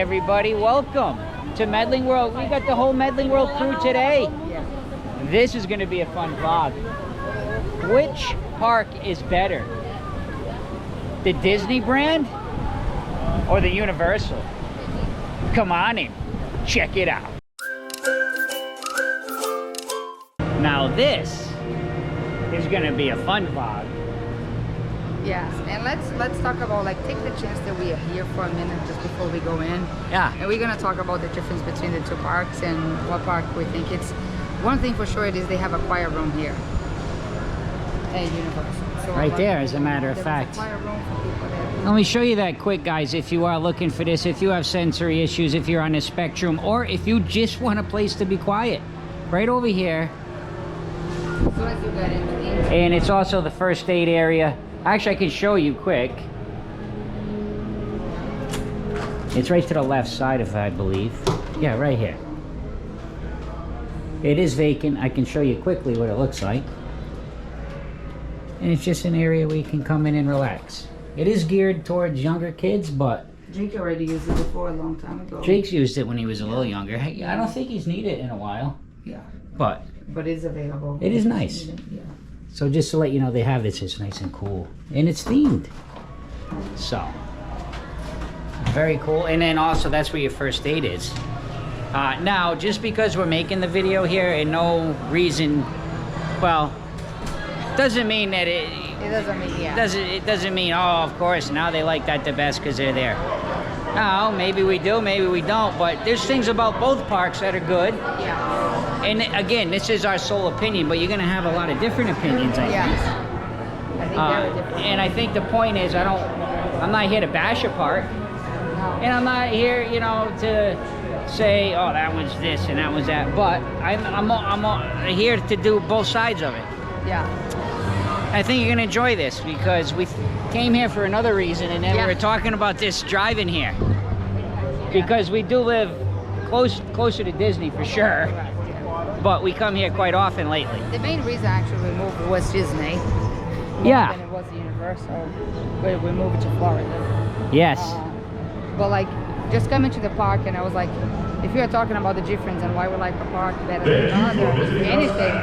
everybody, welcome to Medling World. We got the whole Medling World crew today. This is going to be a fun vlog. Which park is better? The Disney brand or the Universal? Come on in, check it out. Now this is going to be a fun vlog. Yes, and let's talk about, like, take the chance that we are here for a minute just before we go in. Yeah. And we're gonna talk about the difference between the two parks and what park we think it's. One thing for sure is they have a quiet room here at Universal. So Right there, as a matter of fact. Quiet room for people that, Let me show you that quick, guys, if you are looking for this, if you have sensory issues, if you're on the spectrum, or if you just want a place to be quiet. Right over here. as soon as you get in, And it's also the first aid area. Actually, I can show you quick. It's right to the left side, if I believe. Yeah, right here. It is vacant. I can show you quickly what it looks like. And it's just an area where you can come in and relax. It is geared towards younger kids, but... Jake already used it before a long time ago. Jake's used it when he was a little younger. Hey, I don't think he's needed it in a while. Yeah. But it's available. it is nice. Yeah. So just to let you know, they have this. It's nice and cool. And it's themed. So, very cool. And then also, that's where your first aid is. Now, just because we're making the video here and no reason, well, doesn't mean that it doesn't mean, yeah. it doesn't mean, oh, of course, now they like that the best because they're there. No, maybe we do, maybe we don't. But there's things about both parks that are good. Yeah. And again, this is our sole opinion, but you're going to have a lot of different opinions, I think. I think they're different. And I think the point is, I'm not here to bash a park. No. And I'm not here, you know, to say, oh, that was this and that was that. But I'm here to do both sides of it. Yeah. I think you're going to enjoy this because we came here for another reason, and then we were talking about this driving here. Because we do live closer to Disney for sure. But we come here quite often lately. The main reason actually we moved was Disney. Yeah. Than it was Universal. But we moved to Florida. Yes. But like, just coming to the park, and I was like, if you are talking about the difference and why we like a park better than another, anything,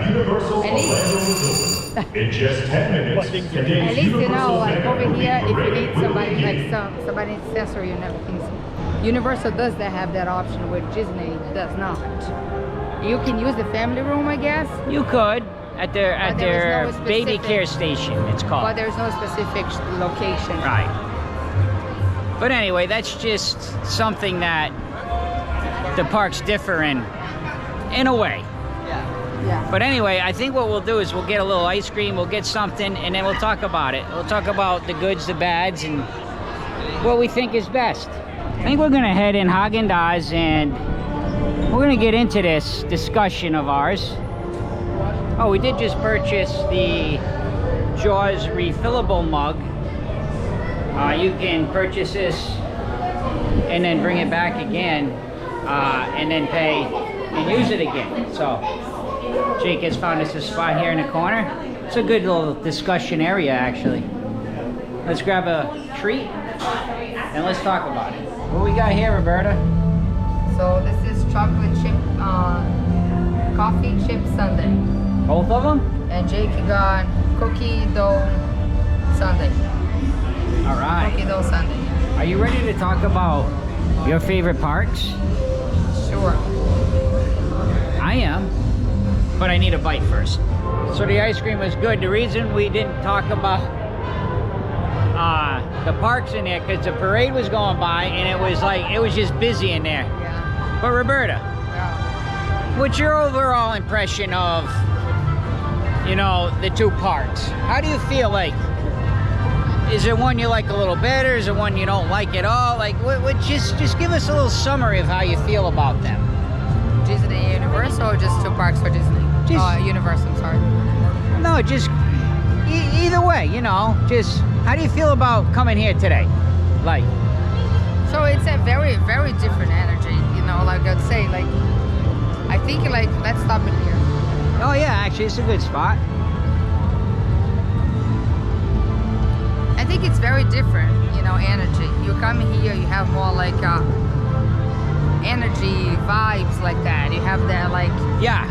in just 10 minutes. at least you know, like over here, if you need somebody, like somebody needs sensory and everything, Universal does have that option, where Disney does not. You can use the family room, I guess. You could at their no baby care station, it's called. But there's no specific location. Right. But anyway, that's just something that the parks differ in a way. Yeah. But anyway, I think what we'll do is we'll get a little ice cream, we'll get something, and then we'll talk about it. We'll talk about the goods, the bads, and what we think is best. I think we're gonna head in Haagen-Dazs, and we're gonna get into this discussion of ours. Oh, we did just purchase the Jaws refillable mug. You can purchase this and then bring it back again, and then pay and use it again. So Jake has found us a spot here in the corner. It's a good little discussion area, actually. Let's grab a treat and let's talk about it. What we got here, Roberta? So this is chocolate chip, coffee chip sundae. Both of them? And Jake got cookie dough sundae. All right. Cookie dough sundae. Are you ready to talk about your favorite parks? Sure. I am, but I need a bite first. So the ice cream was good. The reason we didn't talk about the parks in there, because the parade was going by and it was just busy in there. Yeah. But Roberta, Yeah. what's your overall impression of, you know, the two parks? How do you feel? Like, is there one you like a little better? Is there one you don't like at all? Like, just give us a little summary of how you feel about them. Disney and Universal, or just two parks for Disney? Universal, I'm sorry. No, just either way, you know. Just how do you feel about coming here today? Like, So it's a very, very different energy, you know, like I'd say, like, I think, like, let's stop it here. oh yeah, actually, it's a good spot. I think it's very different, you know, energy. You come here, you have more like energy, vibes like that. You have that like, Yeah.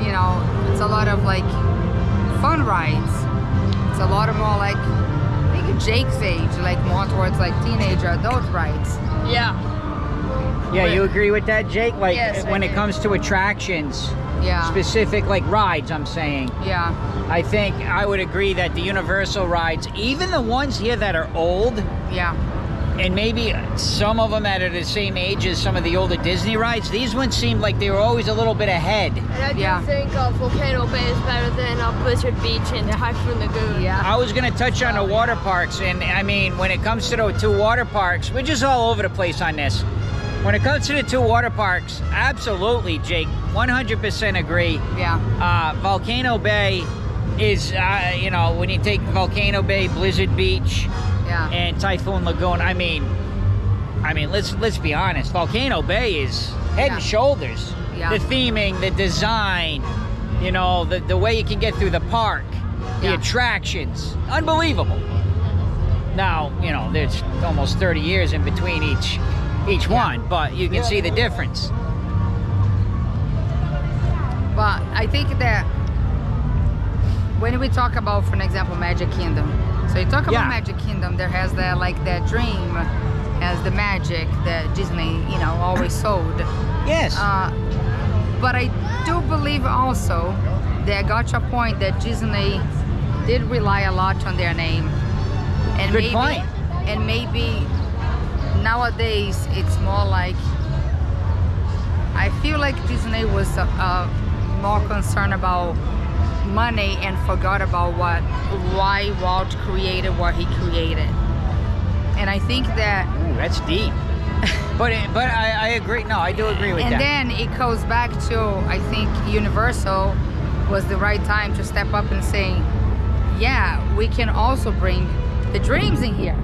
you know, it's a lot of like fun rides. It's a lot of more like maybe Jake's age, like more towards like teenager adult rides. Yeah. Yeah, you agree with that, Jake? Like Yes, when I it do. comes to attractions, Yeah. specific like rides, I'm saying. Yeah. I think I would agree that the Universal rides, even the ones here that are old, Yeah. and maybe some of them that are the same age as some of the older Disney rides, these ones seemed like they were always a little bit ahead. And I do Yeah. think Volcano Bay is better than Blizzard Beach and the Headphone Lagoon. Yeah. I was going to touch on the water parks, and I mean, when it comes to the two water parks, we're just all over the place on this. When it comes to the two water parks, absolutely, Jake, 100% agree. Yeah. Volcano Bay is, you know, when you take Volcano Bay, Blizzard Beach, Yeah. and Typhoon Lagoon, I mean, let's be honest. Volcano Bay is head Yeah. and shoulders. Yeah. The theming, the design, you know, the way you can get through the park, the Yeah. attractions, unbelievable. Now, you know, there's almost 30 years in between each one, but you can see the difference. But I think that when we talk about, for an example, Magic Kingdom, so you talk about Yeah. Magic Kingdom, there has that like that dream, has the magic that Disney, you know, always sold. Yes. But I do believe also that got to a point that Disney did rely a lot on their name, and Good maybe, point. and maybe nowadays it's more like, I feel like Disney was more concerned about money and forgot about why Walt created what he created. And I think that, Ooh, that's deep. but I agree. No, I do agree with and that. then it goes back to, I think Universal was the right time to step up and say, yeah, we can also bring the dreams in here.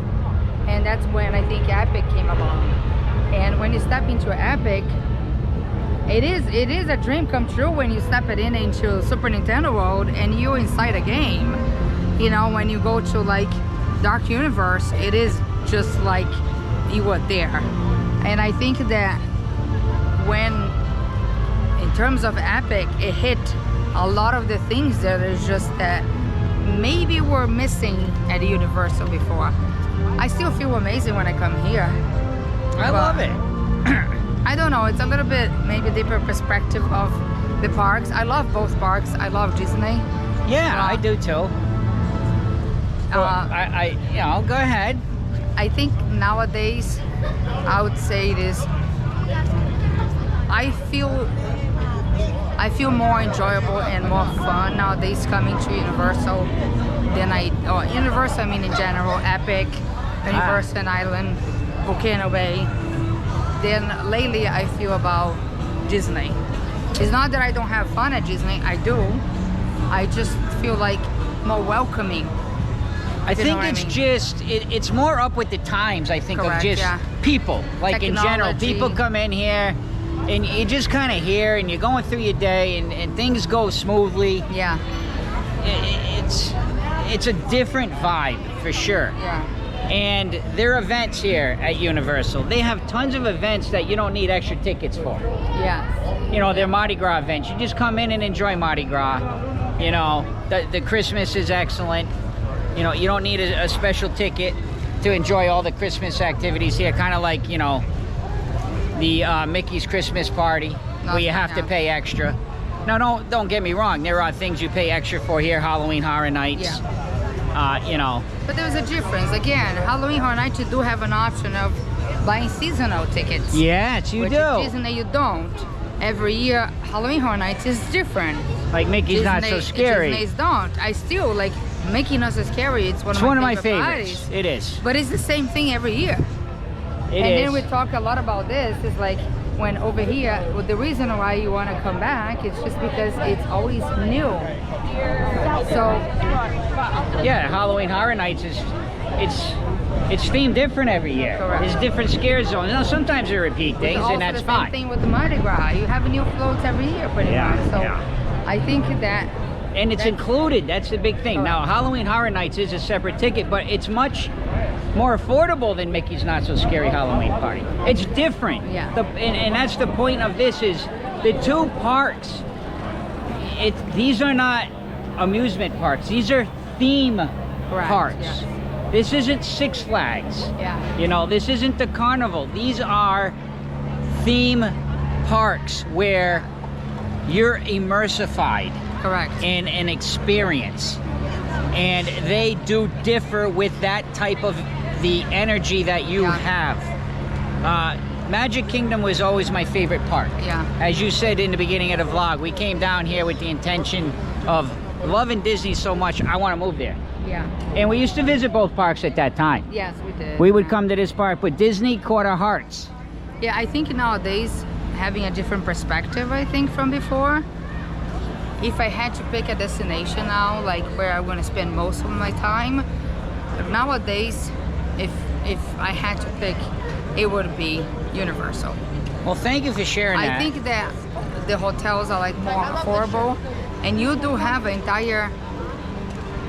And that's when I think Epic came along. And when you step into Epic, it is a dream come true when you step it into Super Nintendo World and you're inside a game. You know, when you go to like Dark Universe, it is just like you were there. And I think that when, in terms of Epic, it hit a lot of the things that is just that maybe were missing at Universal before. I still feel amazing when I come here. I love it. I don't know, it's a little bit maybe deeper perspective of the parks. I love both parks. I love Disney. Yeah, I do too. I you know, go ahead. I think nowadays, I would say it is, I feel more enjoyable and more fun nowadays coming to Universal than Universal, I mean in general, Epic, Universal Island, Volcano Bay, than lately I feel about Disney. It's not that I don't have fun at Disney, I do. I just feel like more welcoming. I think it's just, it's more up with the times, I think, Correct, of just yeah. people. Like in general, Technology. people come in here and you just kind of here and you're going through your day and things go smoothly. Yeah, It's a different vibe, for sure. yeah, And their events here at Universal, they have tons of events that you don't need extra tickets for. yeah. You know, they're Mardi Gras events. You just come in and enjoy Mardi Gras. You know, the Christmas is excellent. You know, you don't need a special ticket to enjoy all the Christmas activities here. Kind of like, you know, the Mickey's Christmas party, where you have to pay extra. Now, don't get me wrong. There are things you pay extra for here. Halloween Horror Nights. Yeah. You know. But there's a difference. Again, Halloween Horror Nights, you do have an option of buying seasonal tickets. Yes, you which do. at Disney you don't. Every year, Halloween Horror Nights is different. Like Mickey's Not So Scary. Disney's don't. I still like Mickey Not So Scary. It's one of my favorite favorites. parties. It is. But it's the same thing every year. It And is. then we talk a lot about this. It's like when over here, well, the reason why you want to come back is just because it's always new. So Yeah, Halloween Horror Nights is it's themed different every year. Correct. There's different scare zones. Now sometimes they repeat things, also and that's the same fine. thing with the Mardi Gras. You have new floats every year, pretty Yeah, much. So yeah. I think that And it's included. That's the big thing. Now, Correct. Halloween Horror Nights is a separate ticket, but it's much more affordable than Mickey's Not So Scary Halloween Party. It's different. Yeah. And that's the point of this is the two parks. These are not amusement parks. These are theme parks. Yes. This isn't Six Flags. Yeah. You know, this isn't the carnival. These are theme parks where you're immersified Correct. in an experience. And they do differ with that type of the energy that you have. Magic Kingdom was always my favorite park. Yeah. As you said in the beginning of the vlog, we came down here with the intention of loving Disney so much, I want to move there. Yeah. And we used to visit both parks at that time. Yes, we did. We would come to this park, but Disney caught our hearts. Yeah, I think nowadays having a different perspective, I think, from before. If I had to pick a destination now, like where I'm gonna spend most of my time, nowadays, if I had to pick, it would be Universal. Well, thank you for sharing that. I think that the hotels are like more affordable, and you do have an entire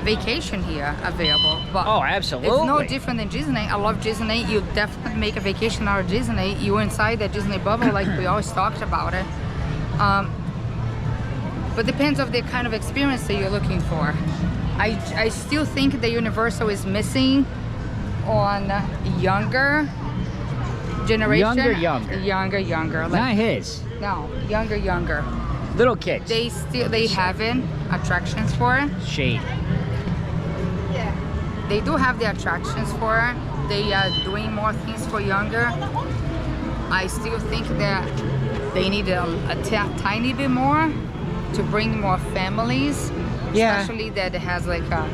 vacation here available. But Oh, absolutely. it's no different than Disney. I love Disney. You definitely make a vacation out of Disney. You're inside the Disney bubble, like we always talked about it. But depends on the kind of experience that you're looking for. I still think the Universal is missing on younger generation. Younger. Like, Not his. no, younger. Little kids. They haven't attractions for it. Shade. They do have the attractions for it. They are doing more things for younger. I still think that they need a tiny bit more to bring more families. Yeah. Especially that it has like a,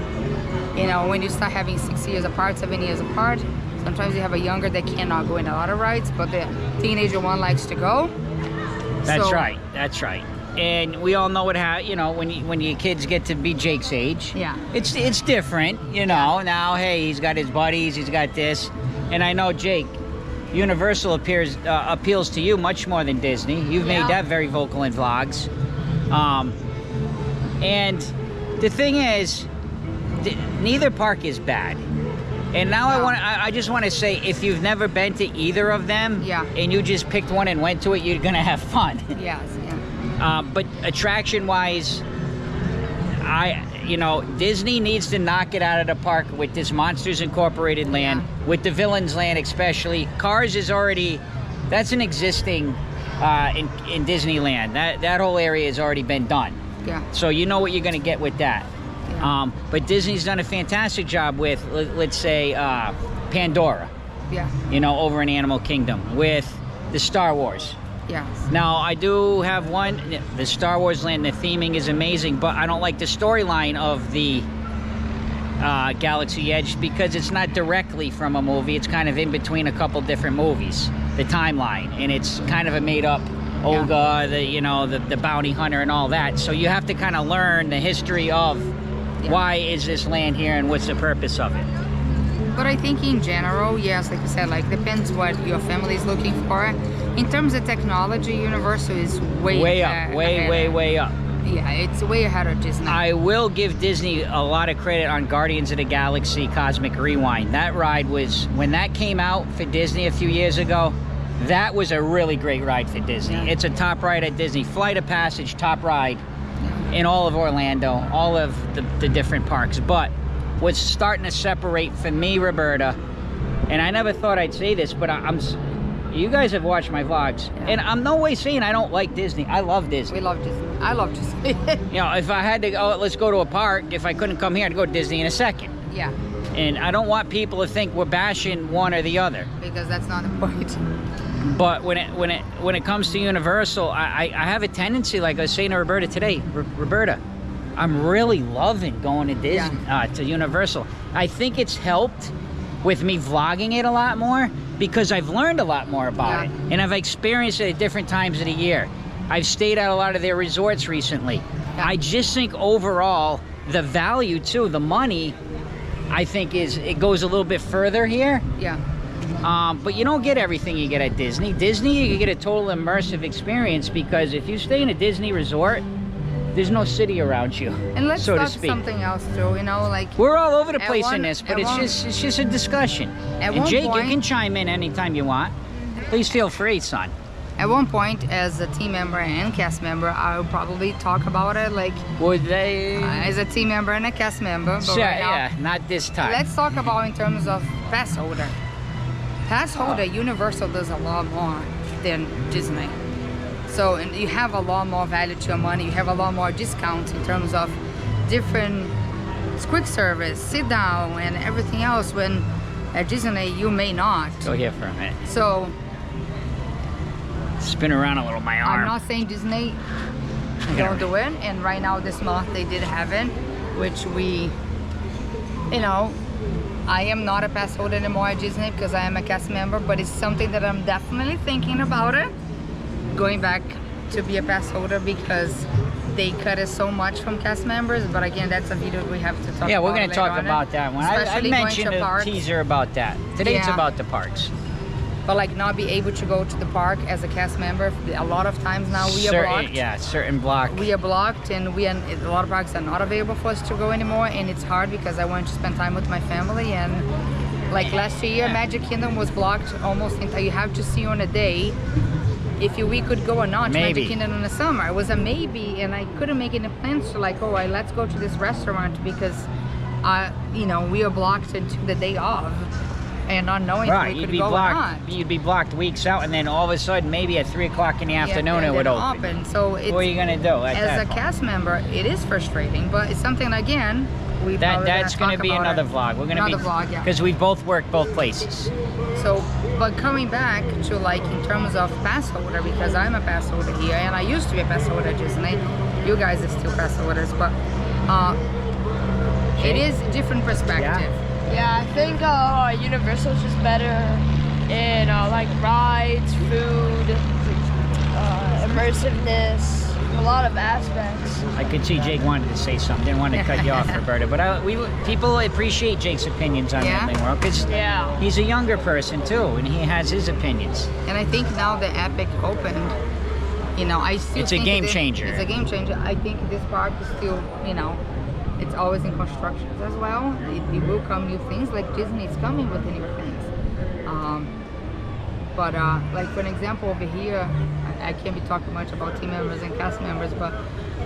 you know, when you start having 6 years apart, 7 years apart, sometimes you have a younger that cannot go in a lot of rides, but the teenager one likes to go. That's So- right. That's right. And we all know when your kids get to be Jake's age. Yeah. It's different, you know. Now, hey, he's got his buddies, he's got this, and I know Jake. Universal appeals to you much more than Disney. You've Yeah. made that very vocal in vlogs. And the thing is, neither park is bad. And now No. I just want to say, if you've never been to either of them, Yeah. and you just picked one and went to it, you're gonna have fun. Yes, yeah. But attraction-wise, Disney needs to knock it out of the park with this Monsters Incorporated land, with the Villains land especially. Cars is already, that's an existing in Disneyland. That whole area has already been done. Yeah. So you know what you're gonna get with that. Yeah. But Disney's done a fantastic job with, let's say, Pandora, Yeah. over in Animal Kingdom, with the Star Wars. Yes. Now, I do have one, the Star Wars land, the theming is amazing, but I don't like the storyline of the Galaxy Edge because it's not directly from a movie. It's kind of in between a couple different movies, the timeline, and it's kind of a made-up Olga, the bounty hunter and all that. So you have to kind of learn the history of why is this land here and what's the purpose of it. But I think in general, yes, like you said, like depends what your family is looking for. In terms of technology, Universal is way up, ahead. way up. Yeah, it's way ahead of Disney. I will give Disney a lot of credit on Guardians of the Galaxy Cosmic Rewind. That ride was, when that came out for Disney a few years ago, that was a really great ride for Disney. Yeah. It's a top ride at Disney. Flight of Passage, top ride in all of Orlando, all of the different parks. But what's starting to separate for me, Roberta, and I never thought I'd say this, but you guys have watched my vlogs, and I'm no way saying I don't like Disney. I love Disney. We love Disney. I love Disney. If I had to go, let's go to a park, if I couldn't come here, I'd go to Disney in a second. Yeah, And I don't want people to think we're bashing one or the other. because that's not the point. But when it comes to Universal, I have a tendency, like I was saying to Roberta today, Roberta, I'm really loving going to Disney, to Universal. I think it's helped with me vlogging it a lot more because I've learned a lot more about it, and I've experienced it at different times of the year. I've stayed at a lot of their resorts recently. I just think overall the value too, the money, I think it goes a little bit further here. Yeah. But you don't get everything you get at Disney. Disney, you get a total immersive experience because if you stay in a Disney resort, there's no city around you, And let's so to talk speak. something else too. You know, like We're all over the At place in one- this, but at one- it's just a discussion. At And one Jake, point- you can chime in anytime you want. Please feel free, son. at one point, as a team member and cast member, I would probably talk about it like Would they? as a team member and a cast member. But Yeah, right now, yeah, not this time. let's talk about in terms of pass holder. Pass holder, Universal does a lot more than Disney. So and you have a lot more value to your money. You have a lot more discounts in terms of different quick service, sit down, and everything else. When at Disney you may not. Go here for a minute. So Spin around a little, my arm. I'm not saying Disney I gotta- don't do it, and right now this month they did have it, which we, you know, I am not a pass holder anymore at Disney because I am a cast member, but it's something that I'm definitely thinking about it, going back to be a pass holder because they cut us so much from cast members. But again, that's a video we have to talk Yeah, about. we're going to later talk on. about that one. I Especially going mentioned to a parks. teaser about that. Today it's Yeah. about the parks. But like not be able to go to the park as a cast member. A lot of times now we are blocked. Yeah, certain block. We are blocked, and a lot of parks are not available for us to go anymore, and it's hard because I want to spend time with my family. And like last year, Magic Kingdom was blocked almost until you have to see on a day if we could go or not. Maybe. Magic Kingdom in the summer, it was a maybe, and I couldn't make any plans to like, let's go to this restaurant because, you know, we are blocked until the day of. And not knowing Right, if we you'd could be go or blocked. not. You'd be blocked weeks out, and then all of a sudden, maybe at 3 o'clock in the Yeah, afternoon, and it would then open. So it's, What are you gonna do at as that a point? cast member, it is frustrating, but it's something again That's going gonna be another vlog. We're gonna another be vlog, yeah. because we both work both places. So, but coming back to like in terms of pass holder, because I'm a pass holder here, and I used to be a pass holder at Disney. You guys are still pass holders, but it is a different perspective. Yeah, I think Universal is just better in like rides, food, immersiveness, a lot of aspects. I could see Jake wanted to say something. Didn't want to cut you off, Roberta. But people appreciate Jake's opinions on Yeah? Medling World because Yeah. he's a younger person too, and he has his opinions. And I think now the Epic opened, you know, I still It's a think game changer. It's a game changer. I think this park is still, you know, it's always in construction as well. It will come new things, like Disney is coming with new things. But like for an example over here, I can't be talking much about team members and cast members, but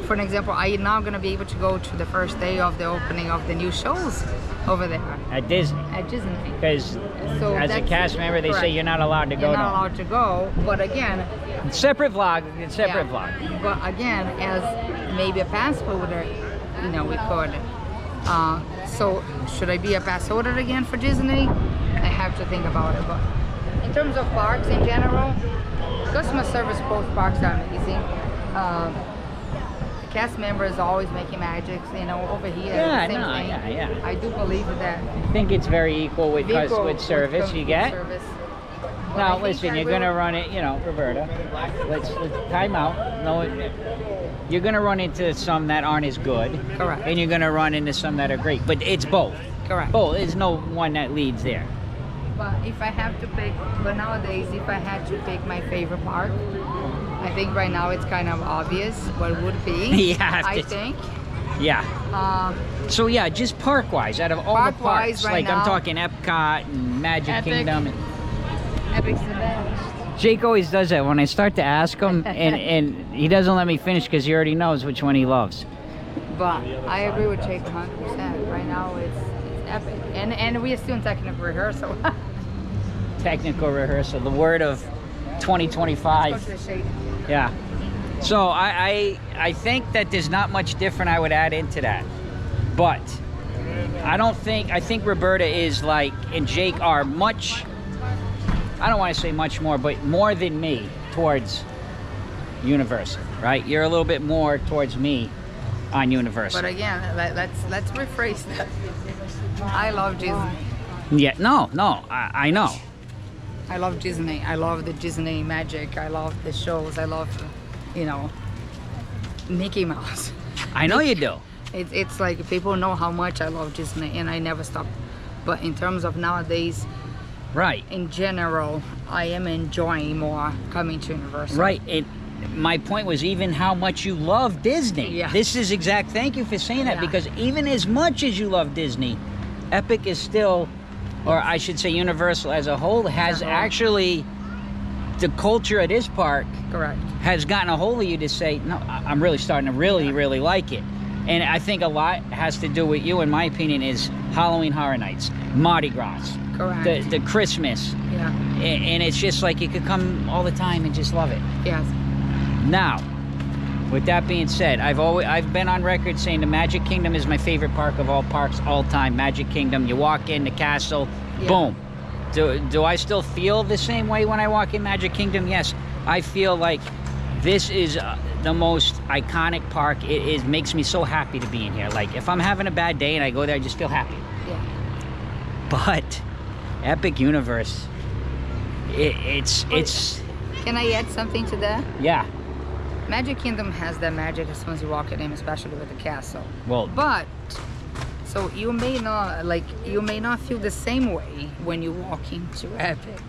for an example, I am now going to be able to go to the first day of the opening of the new shows over there At Disney, at Disney. because So as a that's- cast member, they say correct. you're not allowed to go. You're not to allowed to go, but again, Separate vlog. Separate yeah. vlog. But again, as maybe a pass holder, you know, we could. So should I be a pass holder again for Disney? I have to think about it. But in terms of parks in general, customer service both parks are amazing. The cast members are always making magics, you know, over here. Yeah, same no, thing. yeah. I do believe that. I think it's very equal with with service you get. Service. But I Now think listen, I you're will- gonna run it, you know, Roberta. Let's time out. No, you're gonna run into some that aren't as good. Correct. And you're gonna run into some that are great. But it's both. Correct. Both. There's no one that leads there. But if I have to pick, but nowadays, if I had to pick my favorite park, I think right now it's kind of obvious what it would be. You have I to- think. Yeah. So yeah, just park-wise, out of all the Park-wise parks, right like I'm now- talking Epcot and Magic Epic. Kingdom. And Epic's the best. Jake always does that when I start to ask him, and he doesn't let me finish because he already knows which one he loves. But I agree with Jake 100%. Right now it's epic. And we are still in technical rehearsal. Technical rehearsal, the word of Go to 2025. the shade. Yeah. So I think that there's not much different I would add into that, but I think Roberta is like, and Jake are much, I don't want to say much more, but more than me towards Universal, right? You're a little bit more towards me on Universal. But again, let's rephrase that. I love Disney. Yeah, no, I know. I love Disney. I love the Disney magic. I love the shows. I love, you know, Mickey Mouse. I know you do. It's like people know how much I love Disney, and I never stop. But in terms of nowadays, Right. in general, I am enjoying more coming to Universal. Right. my point was even how much you love Disney. Yeah. This is exact. Thank you for saying that, Yeah. because even as much as you love Disney, Epic is still, or I should say Universal as a whole, has actually, the culture of this park Correct. has gotten a hold of you to say, no, I'm really starting to really like it. And I think a lot has to do with you, in my opinion, is Halloween Horror Nights, Mardi Gras, Correct. the Christmas. Yeah. And it's just like you could come all the time and just love it. Yes. Now, with that being said, I've been on record saying the Magic Kingdom is my favorite park of all parks all time. Magic Kingdom, you walk in the castle, Yeah. boom. Do I still feel the same way when I walk in Magic Kingdom? Yes. I feel like this is the most iconic park. It makes me so happy to be in here. Like, if I'm having a bad day and I go there, I just feel happy. Yeah. But Epic Universe, it's Can I add something to that? yeah. Magic Kingdom has that magic as soon as you walk in, especially with the castle. Well, But so you may not feel the same way when you walk into Epic.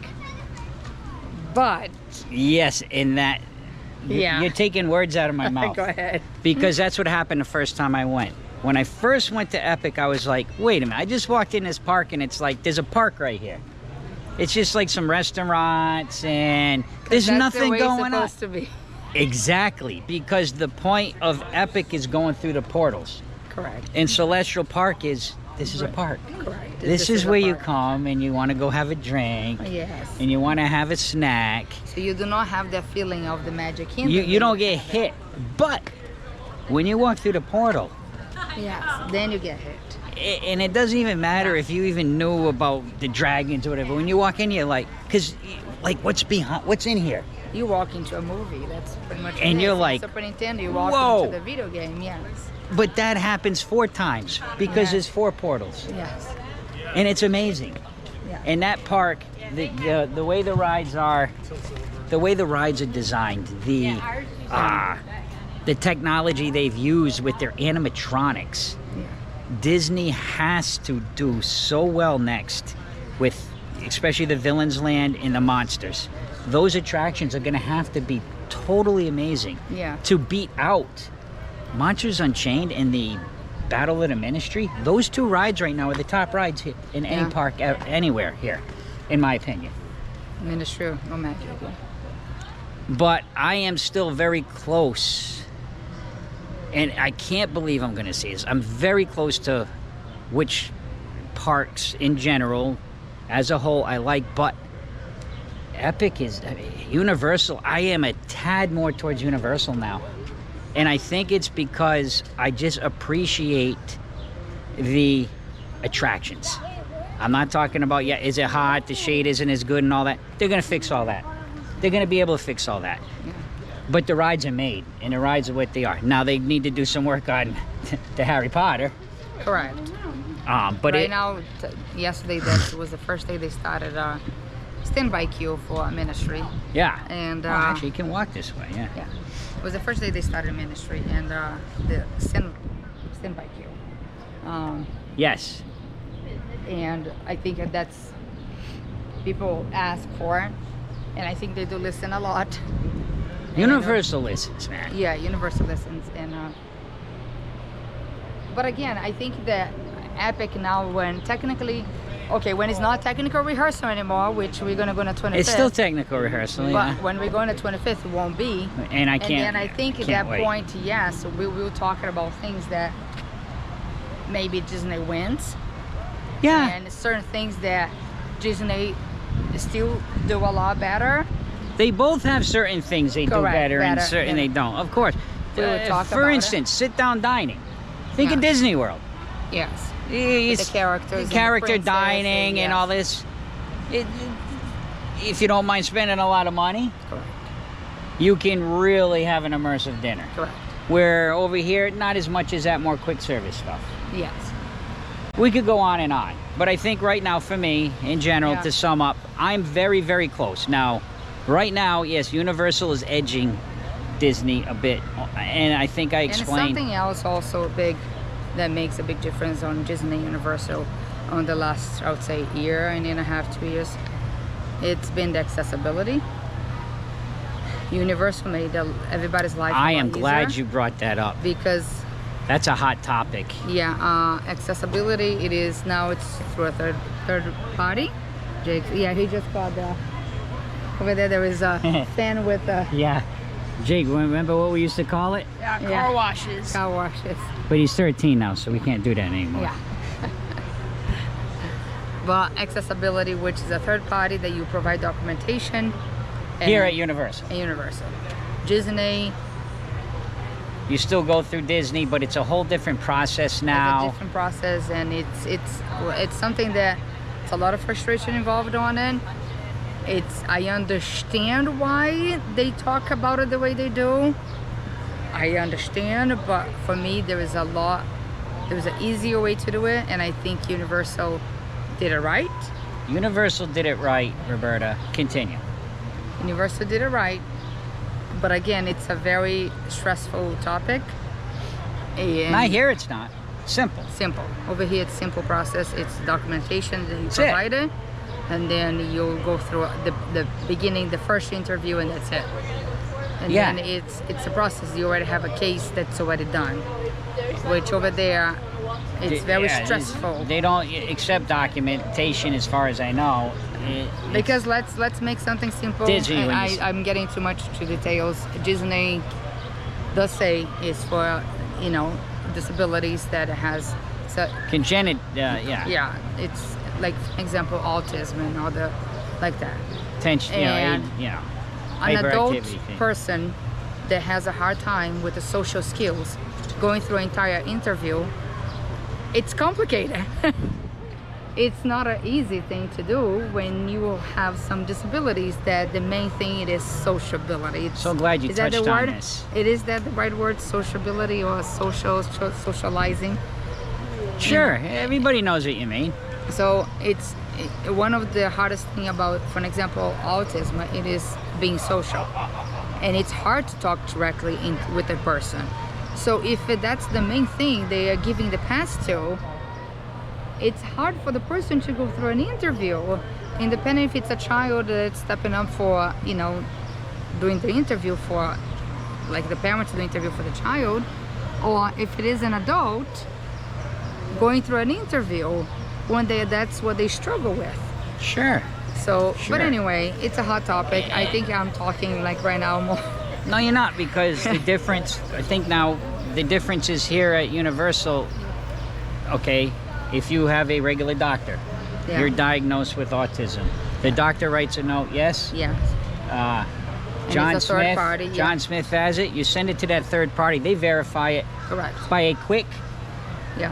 But yes, in that, Yeah. you're taking words out of my mouth. go ahead. Because that's what happened the first time I went. When I first went to Epic, I was like, wait a minute, I just walked in this park and it's like, there's a park right here. It's just like some restaurants and there's That's nothing the way going on. it's supposed to be. Exactly, because the point of Epic is going through the portals. Correct. And Celestial Park is, this is a park. Correct. This is where a you park. come and you want to go have a drink Yes. and you want to have a snack. So you do not have that feeling of the Magic Kingdom. You don't get hit. But when you walk through the portal, Yes. Then you get hit. and it doesn't even matter if you even knew about the dragons or whatever. When you walk in, you're like, because, like, what's in here? You walk into a movie. That's pretty much. And it. you're It's like, Super Nintendo. You walk whoa. into the video game. Yes. But that happens 4 times because Yeah. there's 4 portals. Yes. And it's amazing. Yeah. And that park, the way the rides are designed, the technology they've used with their animatronics, Yeah. Disney has to do so well next with especially the Villains Land and the Monsters. Those attractions are going to have to be totally amazing Yeah. to beat out Monsters Unchained and the Battle of the Ministry. Those 2 rides right now are the top rides in any Yeah. park anywhere here, in my opinion. I mean, it's true. No magic. Yeah. But I am still very close, and I can't believe I'm going to see this. I'm very close to which parks in general, as a whole, I like, but Epic is Universal. I am a tad more towards Universal now, and I think it's because I just appreciate the attractions. I'm not talking about, is it hot, the shade isn't as good and all that. They're going to fix all that. They're going to be able to fix all that. But the rides are made, and the rides are what they are. Now they need to do some work on the Harry Potter. Correct. But Right now, yesterday, that was the first day they started standby queue for Ministry. yeah. And Actually, you can walk this way. Yeah. yeah, it was the first day they started Ministry and the standby queue. Yes. And I think that's people ask for it, and I think they do listen a lot. Universal listens, man. Yeah, Universal listens, and but again, I think that Epic now, when technically, okay, when it's not technical rehearsal anymore, which we're gonna go on the 25th. It's still technical rehearsal, But yeah. when we go on the 25th, it won't be. And I And can't. then I think at can't that wait. point, yes, we will talking about things that maybe Disney wins. Yeah. And certain things that Disney still do a lot better. They both have certain things they do Correct, better and better, certain yeah. they don't. Of course. We would talk For about it. instance, sit-down dining. Think of Yeah. Disney World. Yes. It's the characters and the character princess dining and yes. all this. If you don't mind spending a lot of money, Correct. you can really have an immersive dinner. Correct. Where over here, not as much as that more quick service stuff. Yes. We could go on and on, but I think right now for me, in general, Yeah. to sum up, I'm very, very close. Now, right now, yes, Universal is edging Disney a bit, and I think I And explained. something else also big that makes a big difference on Disney Universal on the last, I would say, year and a half, 2 years. It's been the accessibility. Universal made everybody's life. I a lot am glad easier you brought that up. because That's a hot topic. yeah, accessibility. It is now. It's through a third party. Jake, yeah, he just got over there. There is a fan with Yeah. Jake, remember what we used to call it? Yeah, car Yeah. washes. car washes. But he's 13 now, so we can't do that anymore. Yeah. But accessibility, which is a third party that you provide documentation. Here at Universal. At Universal. Disney. You still go through Disney, but it's a whole different process It's a now. different process, and it's something that it's a lot of frustration involved on it. I understand why they talk about it the way they do. I understand, but for me there is an easier way to do it, and I think Universal did it right. Universal did it right, Roberta. Continue. Universal did it right, but again, it's a very stressful topic. And Not here, it's not. Simple. simple. Over here, it's simple process. It's documentation that you That's it. provided, and then you'll go through the beginning, the first interview, and that's it. And Yeah. then it's a process. You already have a case that's already done, which over there, it's very Yeah, stressful. They don't accept documentation, as far as I know. Because let's make something simple. Disney, And when you I'm getting too much to details. Disney does say is for disabilities that has Congenital, yeah. yeah, it's like for example autism and all the like that. Tension, And An adult hyperactivity thing. person that has a hard time with the social skills going through an entire interview, it's complicated. It's not an easy thing to do when you have some disabilities that the main thing it is sociability. So glad you Is that the touched on word? this. Is that the right word, sociability or socializing? Sure, everybody knows what you mean. So it's one of the hardest thing about, for an example, autism. It is being social, and it's hard to talk directly with a person. So if that's the main thing they are giving the pass to, it's hard for the person to go through an interview, independent if it's a child that's stepping up for doing the interview for, like the parents do the interview for the child, or if it is an adult going through an interview one day, that's what they struggle with. Sure. So Sure. but anyway, it's a hot topic. I think I'm talking like right now more. No, you're not, because the difference, I think now, the difference is here at Universal, okay, if you have a regular doctor, Yeah. you're diagnosed with autism. The doctor writes a note, yes? Yeah. John it's a third Smith, party, yeah. John Smith has it, you send it to that third party, they verify it Correct. by a quick, Yeah.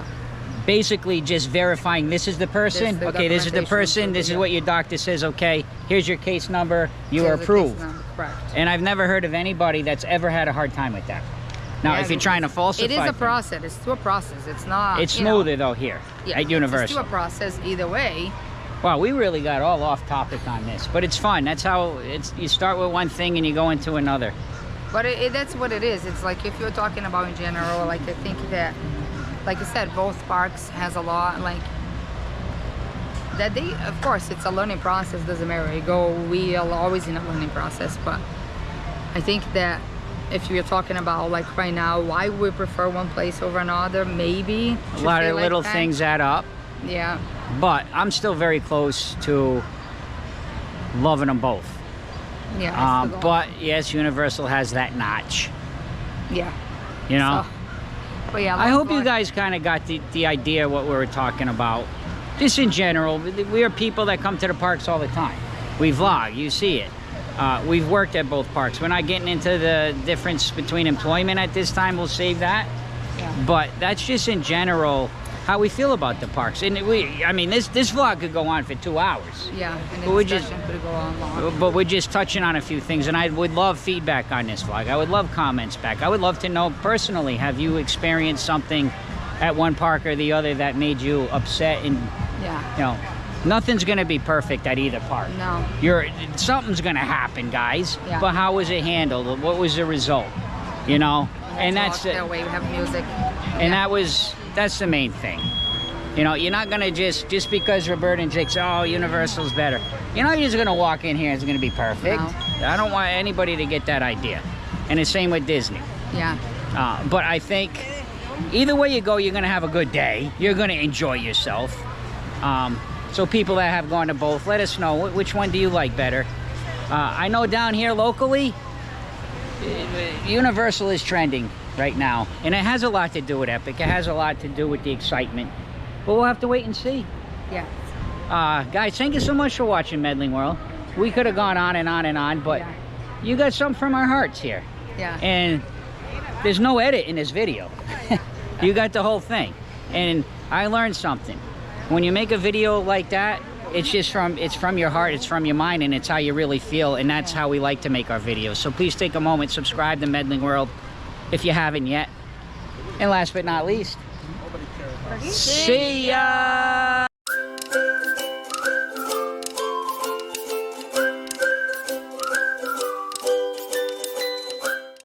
basically just verifying this is the person, the okay, this is the documentation person, included, this is yeah. what your doctor says, okay, here's your case number, you are There's a case approved. number, correct. And I've never heard of anybody that's ever had a hard time with that. Now, Yeah, if you're trying to falsify it is a things, process. It's still a process. It's not. it's you know, smoother though here yeah, at It's Universal. still a process either way. Wow, we really got all off topic on this, but it's fun. That's how it's. You start with one thing and you go into another. But that's what it is. It's like if you're talking about in general, like I think that, like I said, both parks has a lot like that. They, of course, it's a learning process. Doesn't matter. We are always in a learning process. But I think that if you're talking about like right now, why we prefer one place over another, maybe A lot of like little that. things add up, Yeah. but I'm still very close to loving them both. Yeah. I still don't- But yes, Universal has that notch. yeah. You know. So, but yeah. I hope you long- guys kind of got the idea what we were talking about. Just in general, we are people that come to the parks all the time. We vlog, you see it. We've worked at both parks. We're not getting into the difference between employment at this time. We'll save that. Yeah. But that's just in general how we feel about the parks. And I mean, this vlog could go on for 2 hours. Yeah, and But we the just- discussion could go on long. But we're just touching on a few things, and I would love feedback on this vlog. I would love comments back. I would love to know personally, have you experienced something at one park or the other that made you upset? And Yeah. nothing's gonna be perfect at either park. No. Something's gonna happen, guys. Yeah. But how was it handled? What was the result? And that's it. that way. We have music. And that's the main thing. You're not gonna just because Roberta and Jake say, oh, Universal's better. You're not just gonna walk in here and it's gonna be perfect. No. I don't want anybody to get that idea. And the same with Disney. Yeah. But I think either way you go, you're going to have a good day. You're going to enjoy yourself. So people that have gone to both, let us know, which one do you like better? I know down here locally, Universal is trending right now. And it has a lot to do with Epic. It has a lot to do with the excitement. But we'll have to wait and see. Yeah. Guys, thank you so much for watching Medling World. We could have gone on and on and on, but Yeah. you got something from our hearts here. Yeah. And there's no edit in this video. You got the whole thing. And I learned something. When you make a video like that, it's from your heart, it's from your mind, and it's how you really feel, and that's how we like to make our videos. So please take a moment, subscribe to Medling World if you haven't yet. And last but not least, see ya!